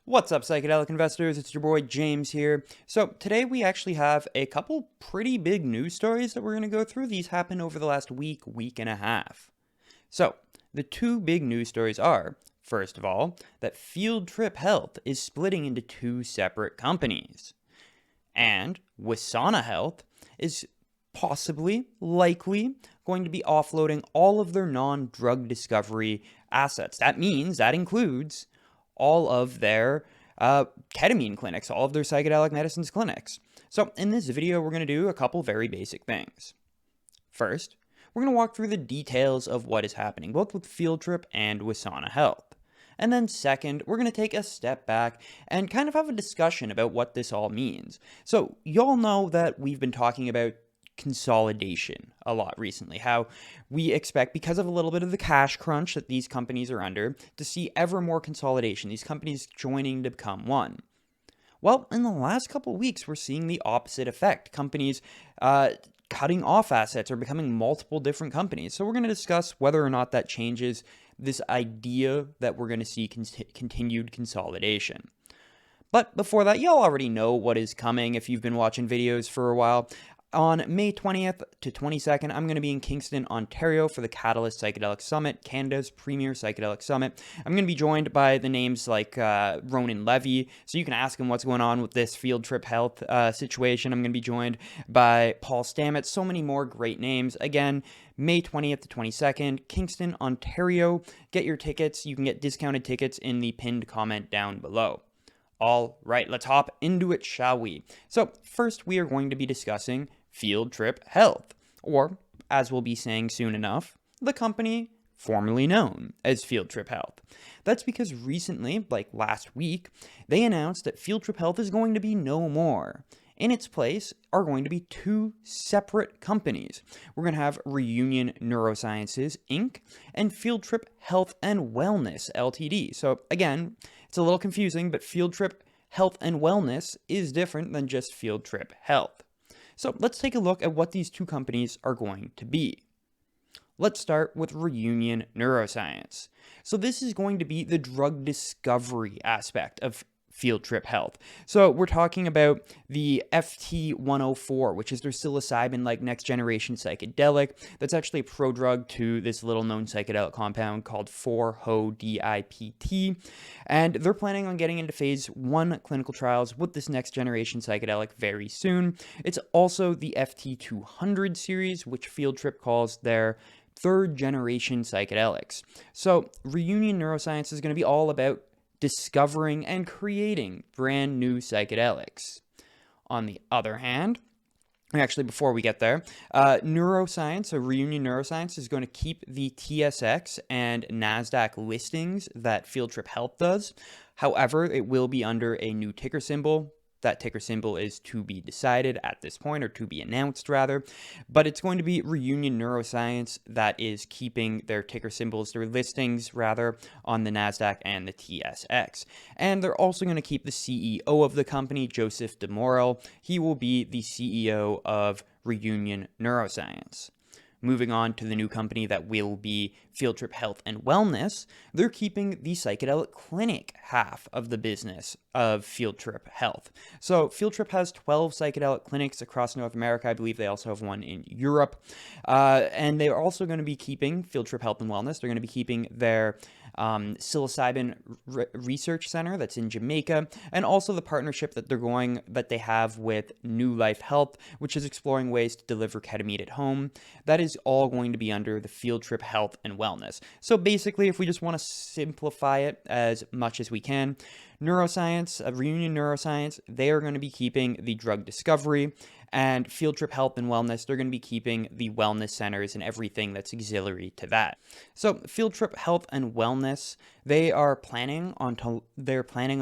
What's up, Psychedelic Investors? It's your boy James here. So, today we actually have a couple pretty big news stories that we're going to go through. These happened over the last week and a half. So, the two big news stories are, first of all, that Field Trip Health is splitting into two separate companies. And Wesana Health is likely, going to be offloading all of their non-drug discovery assets. That includes all of their ketamine clinics, all of their psychedelic medicines clinics. So in this video, we're going to do a couple very basic things. First, we're going to walk through the details of what is happening, both with Field Trip and Wesana Health. And then second, we're going to take a step back and kind of have a discussion about what this all means. So y'all know that we've been talking about consolidation a lot recently, how we expect, because of a little bit of the cash crunch that these companies are under, to see ever more consolidation, these companies joining to become one. Well, in the last couple of weeks, we're seeing the opposite effect. Companies cutting off assets or becoming multiple different companies. So we're going to discuss whether or not that changes this idea that we're going to see continued consolidation. But before that, y'all already know what is coming if you've been watching videos for a while. On May 20th to 22nd, I'm going to be in Kingston, Ontario for the Catalyst Psychedelics Summit, Canada's premier psychedelic summit. I'm going to be joined by the names like Ronan Levy, so you can ask him what's going on with this Field Trip Health situation. I'm going to be joined by Paul Stamets, so many more great names. Again, May 20th to 22nd, Kingston, Ontario. Get your tickets. You can get discounted tickets in the pinned comment down below. All right, let's hop into it, shall we? So first, we are going to be discussing Field Trip Health, or as we'll be saying soon enough, the company formerly known as Field Trip Health. That's because recently, like last week, they announced that Field Trip Health is going to be no more. In its place are going to be two separate companies. We're going to have Reunion Neurosciences, Inc., and Field Trip Health and Wellness, Ltd. So again, it's a little confusing, but Field Trip Health and Wellness is different than just Field Trip Health. So let's take a look at what these two companies are going to be. Let's start with Reunion Neuroscience. So this is going to be the drug discovery aspect of Field Trip Health. So we're talking about the FT104, which is their psilocybin-like next generation psychedelic. That's actually a prodrug to this little known psychedelic compound called 4-HO-DIPT. And they're planning on getting into phase 1 clinical trials with this next generation psychedelic very soon. It's also the FT200 series, which Field Trip calls their third generation psychedelics. So Reunion Neuroscience is going to be all about discovering and creating brand new psychedelics. On the other hand, actually before we get there, Neuroscience, so Reunion Neuroscience, is going to keep the TSX and Nasdaq listings that Field Trip Health does. However, it will be under a new ticker symbol. That ticker symbol is to be decided at this point, or to be announced rather, but it's going to be Reunion Neuroscience that is keeping their ticker symbols, their listings rather, on the Nasdaq and the TSX. And they're also going to keep the CEO of the company, Joseph DeMorel. He will be the CEO of Reunion Neuroscience. Moving on to the new company that will be Field Trip Health and Wellness, they're keeping the psychedelic clinic half of the business of Field Trip Health. So Field Trip has 12 psychedelic clinics across North America. I believe they also have one in Europe. And they're also going to be keeping Field Trip Health and Wellness. They're going to be keeping their psilocybin research center that's in Jamaica, and also the partnership that they have with New Life Health, which is exploring ways to deliver ketamine at home. That is all going to be under the Field Trip Health and Wellness. So basically, if we just want to simplify it as much as we can, Neuroscience, Reunion Neuroscience, they are going to be keeping the drug discovery, and Field Trip Health and Wellness, they're going to be keeping the wellness centers and everything that's auxiliary to that. So Field Trip Health and Wellness, they're planning on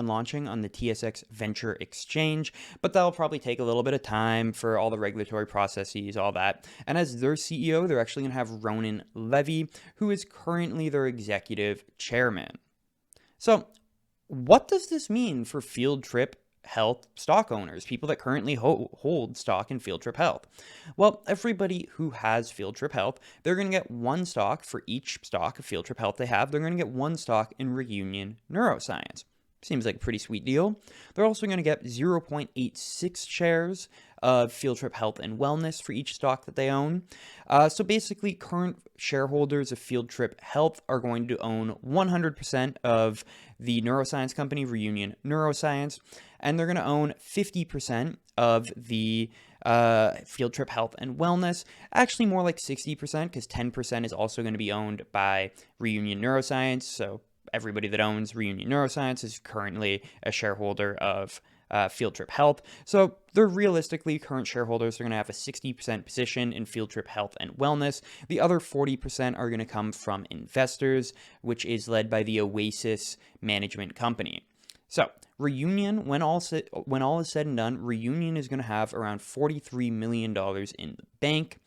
launching on the TSX Venture Exchange, but that'll probably take a little bit of time for all the regulatory processes, all that. And as their CEO, they're actually going to have Ronan Levy, who is currently their executive chairman. So what does this mean for Field Trip Health stock owners, people that currently hold stock in Field Trip Health? Well, everybody who has Field Trip Health, they're going to get one stock for each stock of Field Trip Health they have. They're going to get one stock in Reunion Neuroscience. Seems like a pretty sweet deal. They're also going to get 0.86 shares of Field Trip Health and Wellness for each stock that they own. So basically, current shareholders of Field Trip Health are going to own 100% of the neuroscience company Reunion Neuroscience, and they're going to own 50% of the Field Trip Health and Wellness. Actually, more like 60%, because 10% is also going to be owned by Reunion Neuroscience. So everybody that owns Reunion Neuroscience is currently a shareholder of Field Trip Health. So they're realistically current shareholders. They're going to have a 60% position in Field Trip Health and Wellness. The other 40% are going to come from investors, which is led by the Oasis Management Company. So Reunion, when all is said and done, Reunion is going to have around $43 million in the bank.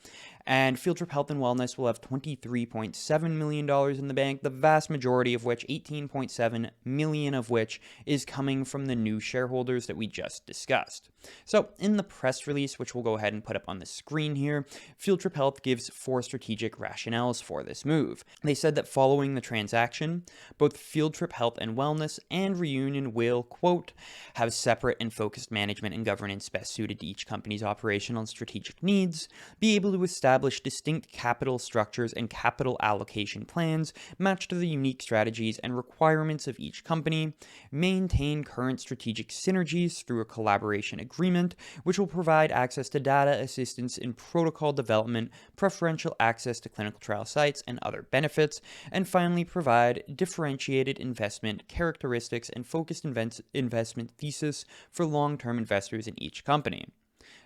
And Field Trip Health and Wellness will have $23.7 million in the bank, the vast majority of which, $18.7 million of which, is coming from the new shareholders that we just discussed. So in the press release, which we'll go ahead and put up on the screen here, Field Trip Health gives 4 strategic rationales for this move. They said that following the transaction, both Field Trip Health and Wellness and Reunion will, quote, have separate and focused management and governance best suited to each company's operational and strategic needs, be able to establish distinct capital structures and capital allocation plans matched to the unique strategies and requirements of each company, maintain current strategic synergies through a collaboration agreement, which will provide access to data, assistance in protocol development, preferential access to clinical trial sites, and other benefits, and finally provide differentiated investment characteristics and focused investment thesis for long-term investors in each company.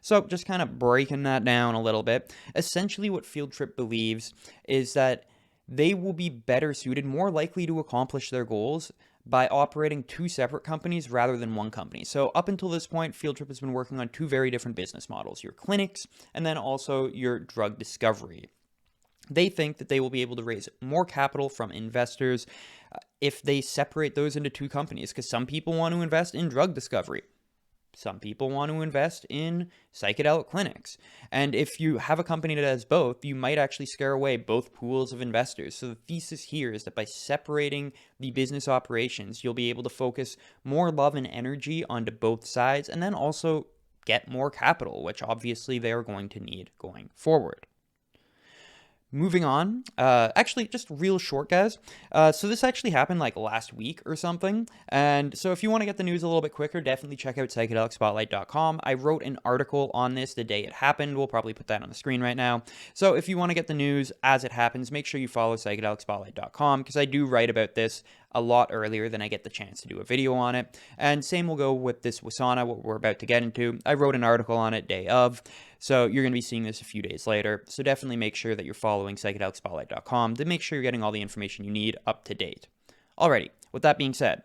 So just kind of breaking that down a little bit, essentially what Field Trip believes is that they will be better suited, more likely to accomplish their goals by operating 2 separate companies rather than one company. So up until this point, Field Trip has been working on 2 very different business models, your clinics and then also your drug discovery. They think that they will be able to raise more capital from investors if they separate those into 2 companies, because some people want to invest in drug discovery. Some people want to invest in psychedelic clinics. And if you have a company that has both, you might actually scare away both pools of investors. So the thesis here is that by separating the business operations, you'll be able to focus more love and energy onto both sides and then also get more capital, which obviously they are going to need going forward. Moving on, actually just real short, guys. So this actually happened like last week or something. And so if you want to get the news a little bit quicker, definitely check out psychedelicspotlight.com. I wrote an article on this the day it happened. We'll probably put that on the screen right now. So if you want to get the news as it happens, make sure you follow psychedelicspotlight.com, because I do write about this a lot earlier than I get the chance to do a video on it. And same will go with this Wesana, what we're about to get into. I wrote an article on it day of, so you're going to be seeing this a few days later. So definitely make sure that you're following psychedelicspotlight.com to make sure you're getting all the information you need up to date. Alrighty, with that being said,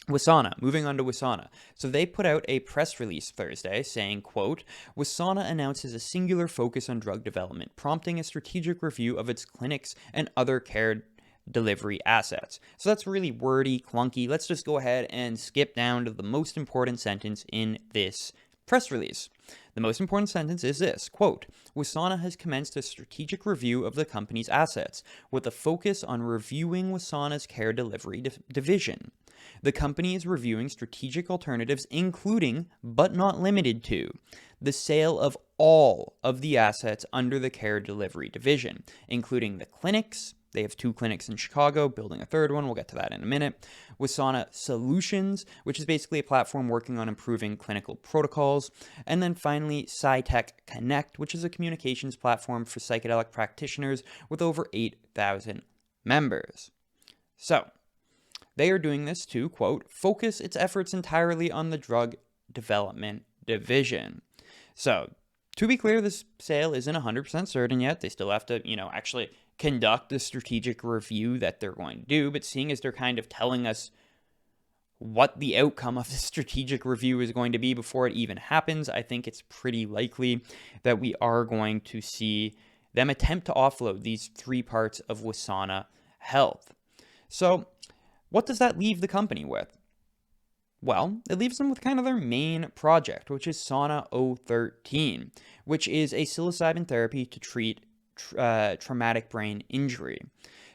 Wesana, moving on to Wesana. So they put out a press release Thursday saying, quote, Wesana announces a singular focus on drug development, prompting a strategic review of its clinics and other care delivery assets. So that's really wordy, clunky. Let's just go ahead and skip down to the most important sentence in this press release. The most important sentence is this, quote, Wesana has commenced a strategic review of the company's assets with a focus on reviewing Wesana's care delivery division. The company is reviewing strategic alternatives including, but not limited to, the sale of all of the assets under the care delivery division, including the clinics. They have 2 clinics in Chicago, building a 3rd one. We'll get to that in a minute. Wesana Solutions, which is basically a platform working on improving clinical protocols. And then finally, SciTech Connect, which is a communications platform for psychedelic practitioners with over 8,000 members. So, they are doing this to, quote, focus its efforts entirely on the drug development division. So, to be clear, this sale isn't 100% certain yet. They still have to, actually conduct the strategic review that they're going to do, but seeing as they're kind of telling us what the outcome of the strategic review is going to be before it even happens, I think it's pretty likely that we are going to see them attempt to offload these 3 parts of Wesana Health. So what does that leave the company with? Well, it leaves them with kind of their main project, which is Sauna 013, which is a psilocybin therapy to treat traumatic brain injury.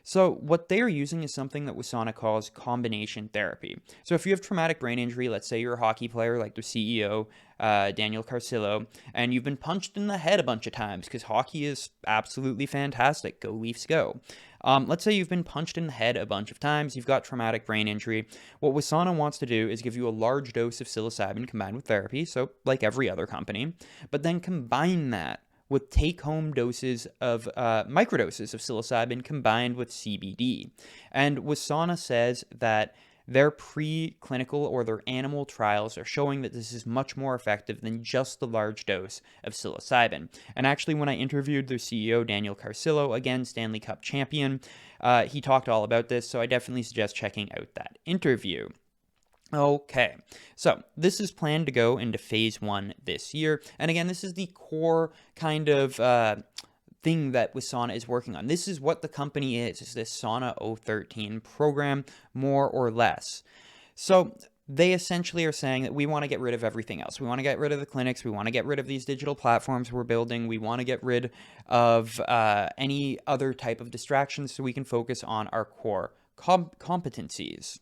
So what they are using is something that Wesana calls combination therapy. So if you have traumatic brain injury, let's say you're a hockey player like the CEO, Daniel Carcillo, and you've been punched in the head a bunch of times because hockey is absolutely fantastic. Go Leafs, go. Let's say you've been punched in the head a bunch of times, you've got traumatic brain injury. What Wesana wants to do is give you a large dose of psilocybin combined with therapy, so like every other company, but then combine that with take-home doses of microdoses of psilocybin combined with CBD. And Wesana says that their preclinical or their animal trials are showing that this is much more effective than just the large dose of psilocybin. And actually, when I interviewed their CEO, Daniel Carcillo, again, Stanley Cup champion, he talked all about this, so I definitely suggest checking out that interview. Okay, so this is planned to go into phase 1 this year. And again, this is the core kind of thing that Wesana is working on. This is what the company is this Sauna 013 program, more or less. So they essentially are saying that we want to get rid of everything else. We want to get rid of the clinics. We want to get rid of these digital platforms we're building. We want to get rid of any other type of distractions so we can focus on our core competencies.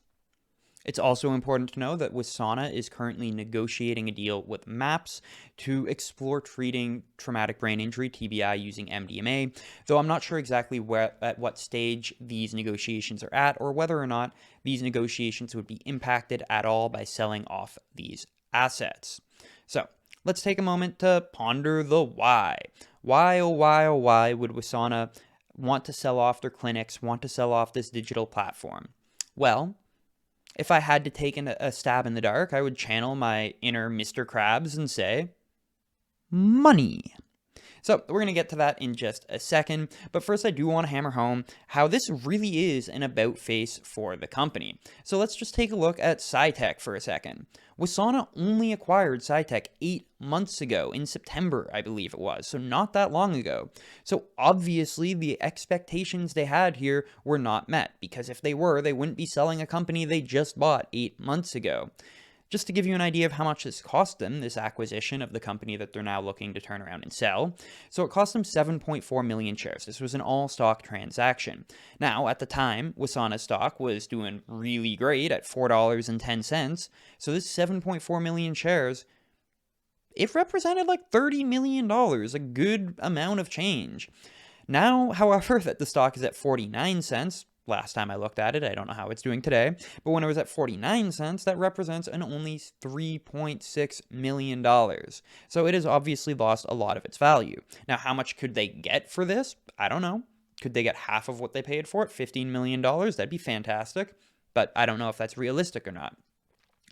It's also important to know that Wesana is currently negotiating a deal with MAPS to explore treating traumatic brain injury, TBI, using MDMA, though I'm not sure exactly at what stage these negotiations are at, or whether or not these negotiations would be impacted at all by selling off these assets. So let's take a moment to ponder the why. Why, oh why, oh why would Wesana want to sell off their clinics, want to sell off this digital platform? Well, if I had to take a stab in the dark, I would channel my inner Mr. Krabs and say, money. So we're going to get to that in just a second, but first I do want to hammer home how this really is an about face for the company. So let's just take a look at Psytech for a second. Wesana only acquired Psytech 8 months ago, in September, I believe it was, so not that long ago. So obviously the expectations they had here were not met, because if they were, they wouldn't be selling a company they just bought 8 months ago. Just to give you an idea of how much this cost them, this acquisition of the company that they're now looking to turn around and sell. So it cost them 7.4 million shares. This was an all-stock transaction. Now, at the time, Wesana stock was doing really great at $4.10. So this 7.4 million shares, it represented like $30 million, a good amount of change. Now, however, that the stock is at 49 cents, last time I looked at it, I don't know how it's doing today, but when it was at 49 cents, that represents an only $3.6 million. So it has obviously lost a lot of its value. Now, how much could they get for this? I don't know. Could they get half of what they paid for it? $15 million? That'd be fantastic, but I don't know if that's realistic or not.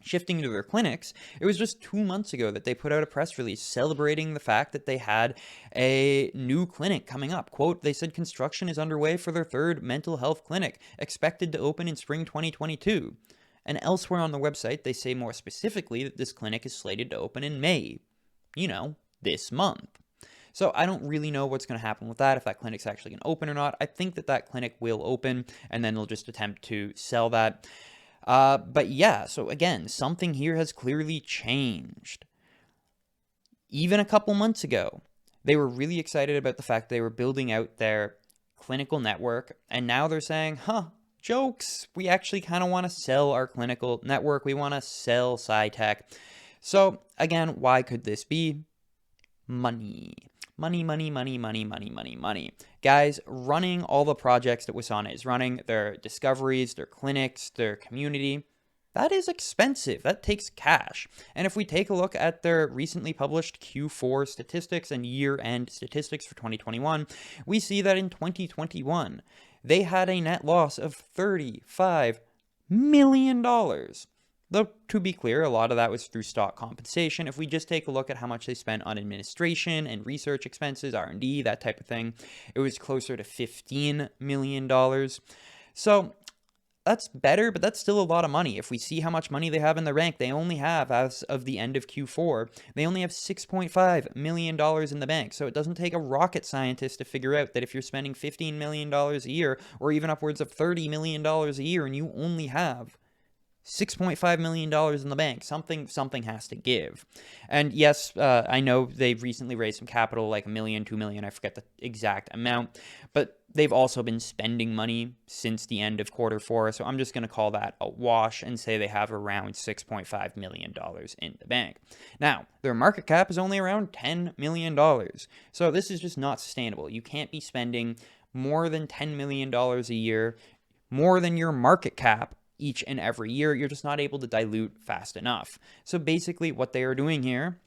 Shifting to their clinics, it was just 2 months ago that they put out a press release celebrating the fact that they had a new clinic coming up. Quote, they said construction is underway for their third mental health clinic, expected to open in spring 2022. And elsewhere on the website, they say more specifically that this clinic is slated to open in May. You know, this month. So I don't really know what's going to happen with that, if that clinic's actually going to open or not. I think that that clinic will open, and then they'll just attempt to sell that. But yeah, so again, something here has clearly changed. Even a couple months ago, they were really excited about the fact they were building out their clinical network, and now they're saying, jokes, we actually kind of want to sell our clinical network, we want to sell Psytech. So again, why could this be? Money. Money, money, money, money, money, money, money. Guys, running all the projects that Wesana is running, their discoveries, their clinics, their community, that is expensive. That takes cash. And if we take a look at their recently published Q4 statistics and year-end statistics for 2021, we see that in 2021, they had a net loss of $35 million. Though, to be clear, a lot of that was through stock compensation. If we just take a look at how much they spent on administration and research expenses, R&D, that type of thing, it was closer to $15 million. So that's better, but that's still a lot of money. If we see how much money they have in the bank, they only have, as of the end of Q4, they only have $6.5 million in the bank. So it doesn't take a rocket scientist to figure out that if you're spending $15 million a year, or even upwards of $30 million a year, and you only have $6.5 million in the bank. Something has to give. And yes, I know they've recently raised some capital, like $1 million, $2 million, I forget the exact amount, but they've also been spending money since the end of Q4. So I'm just going to call that a wash and say they have around $6.5 million in the bank. Now, their market cap is only around $10 million. So this is just not sustainable. You can't be spending more than $10 million a year, more than your market cap each and every year. You're just not able to dilute fast enough. So basically what they are doing here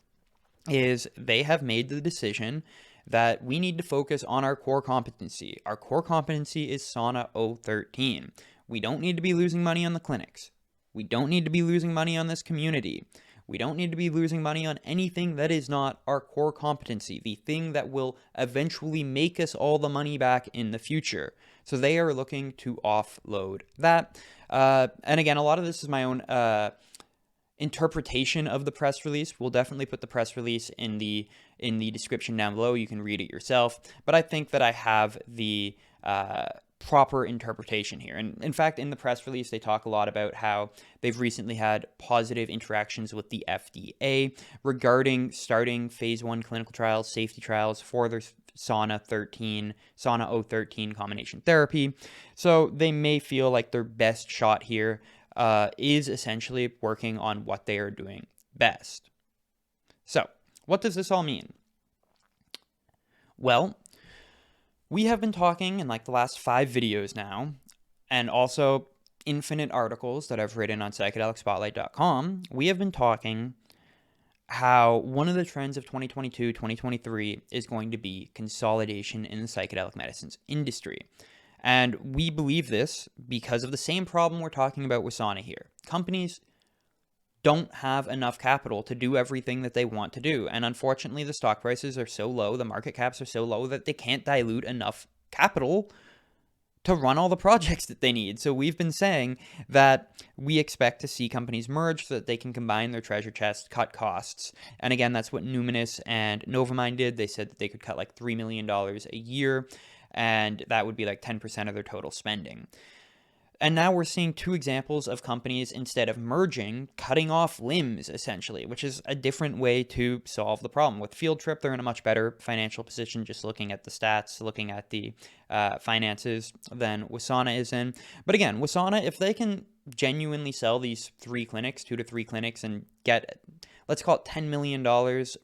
is they have made the decision that we need to focus on our core competency. Our core competency is Wesana 013. We don't need to be losing money on the clinics. We don't need to be losing money on this community. We don't need to be losing money on anything that is not our core competency, the thing that will eventually make us all the money back in the future. So they are looking to offload that. And again, a lot of this is my own interpretation of the press release. We'll definitely put the press release in the description down below. You can read it yourself. But I think that I have the proper interpretation here. And in fact, in the press release, they talk a lot about how they've recently had positive interactions with the FDA regarding starting phase 1 clinical trials, safety trials for their Wesana 013 combination therapy. So they may feel like their best shot here is essentially working on what they are doing best. So what does this all mean? Well, we have been talking in like the last 5 videos now, and also infinite articles that I've written on psychedelicspotlight.com. We have been talking how one of the trends of 2022, 2023 is going to be consolidation in the psychedelic medicines industry. And we believe this because of the same problem we're talking about with Wesana here. Companies don't have enough capital to do everything that they want to do. And unfortunately, the stock prices are so low, the market caps are so low that they can't dilute enough capital to run all the projects that they need. So we've been saying that we expect to see companies merge so that they can combine their treasure chest, cut costs. And again, that's what Numinous and Novamind did. They said that they could cut like $3 million a year, and that would be like 10% of their total spending. And now we're seeing 2 examples of companies, instead of merging, cutting off limbs, essentially, which is a different way to solve the problem. With Field Trip, they're in a much better financial position, just looking at the stats, looking at the finances, than Wesana is in. But again, Wesana, if they can genuinely sell these 3 clinics, 2 to 3 clinics, and get, let's call it $10 million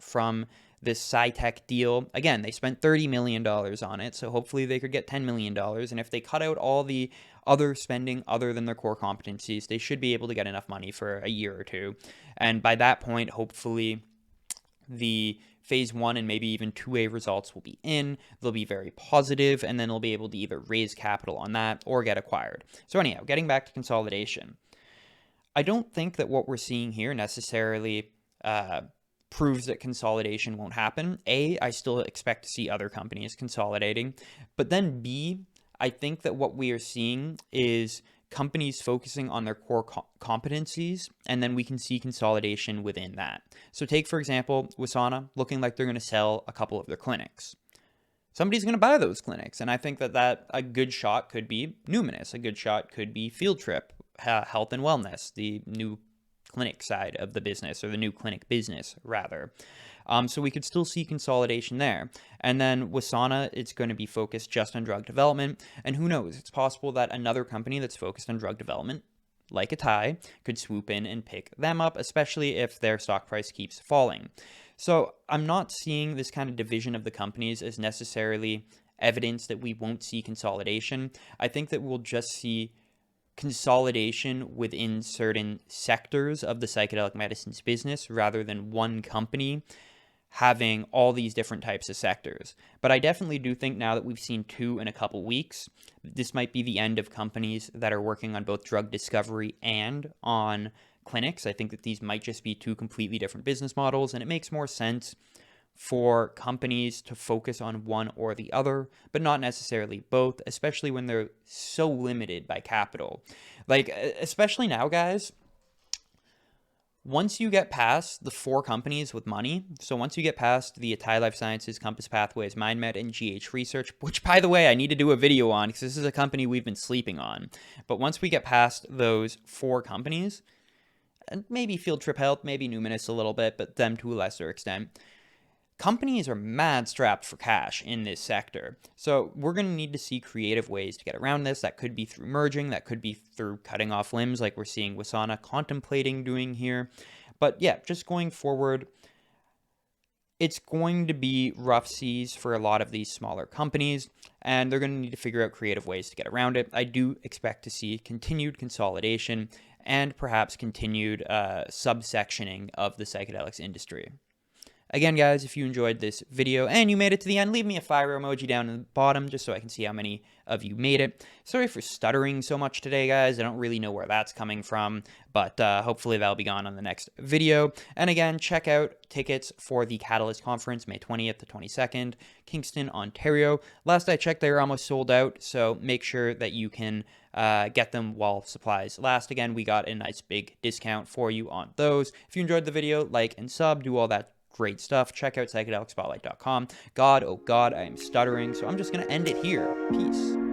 from this SciTech deal. Again, they spent $30 million on it, so hopefully they could get $10 million. And if they cut out all the other spending other than their core competencies, they should be able to get enough money for a year or 2. And by that point, hopefully the phase 1 and maybe even 2A results will be in. They'll be very positive, and then they'll be able to either raise capital on that or get acquired. So anyhow, getting back to consolidation. I don't think that what we're seeing here necessarily proves that consolidation won't happen. A, I still expect to see other companies consolidating. But then B, I think that what we are seeing is companies focusing on their core competencies, and then we can see consolidation within that. So take, for example, Wesana, looking like they're going to sell a couple of their clinics. Somebody's going to buy those clinics, and I think that a good shot could be Numinous. A good shot could be Field Trip, Health and Wellness, the new clinic side of the business, or the new clinic business, rather. So we could still see consolidation there. And then Wesana, it's going to be focused just on drug development. And who knows, it's possible that another company that's focused on drug development, like Atai, could swoop in and pick them up, especially if their stock price keeps falling. So I'm not seeing this kind of division of the companies as necessarily evidence that we won't see consolidation. I think that we'll just see consolidation within certain sectors of the psychedelic medicines business rather than one company having all these different types of sectors. But I definitely do think now that we've seen 2 in a couple weeks, this might be the end of companies that are working on both drug discovery and on clinics. I think that these might just be 2 completely different business models, and it makes more sense for companies to focus on one or the other, but not necessarily both, especially when they're so limited by capital. Like, especially now, guys, once you get past the 4 companies with money, so once you get past the Atai Life Sciences, Compass Pathways, MindMed, and GH Research, which, by the way, I need to do a video on because this is a company we've been sleeping on. But once we get past those 4 companies, and maybe Field Trip Health, maybe Numinous a little bit, but them to a lesser extent. Companies are mad strapped for cash in this sector. So we're going to need to see creative ways to get around this. That could be through merging, that could be through cutting off limbs like we're seeing Wesana contemplating doing here. But yeah, just going forward, it's going to be rough seas for a lot of these smaller companies, and they're going to need to figure out creative ways to get around it. I do expect to see continued consolidation and perhaps continued subsectioning of the psychedelics industry. Again, guys, if you enjoyed this video and you made it to the end, leave me a fire emoji down in the bottom just so I can see how many of you made it. Sorry for stuttering so much today, guys. I don't really know where that's coming from, but hopefully that'll be gone on the next video. And again, check out tickets for the Catalyst Conference, May 20th to 22nd, Kingston, Ontario. Last I checked, they were almost sold out, so make sure that you can get them while supplies last. Again, we got a nice big discount for you on those. If you enjoyed the video, like and sub, do all that great stuff. Check out psychedelicspotlight.com. God, oh God, I am stuttering, so I'm just going to end it here. Peace.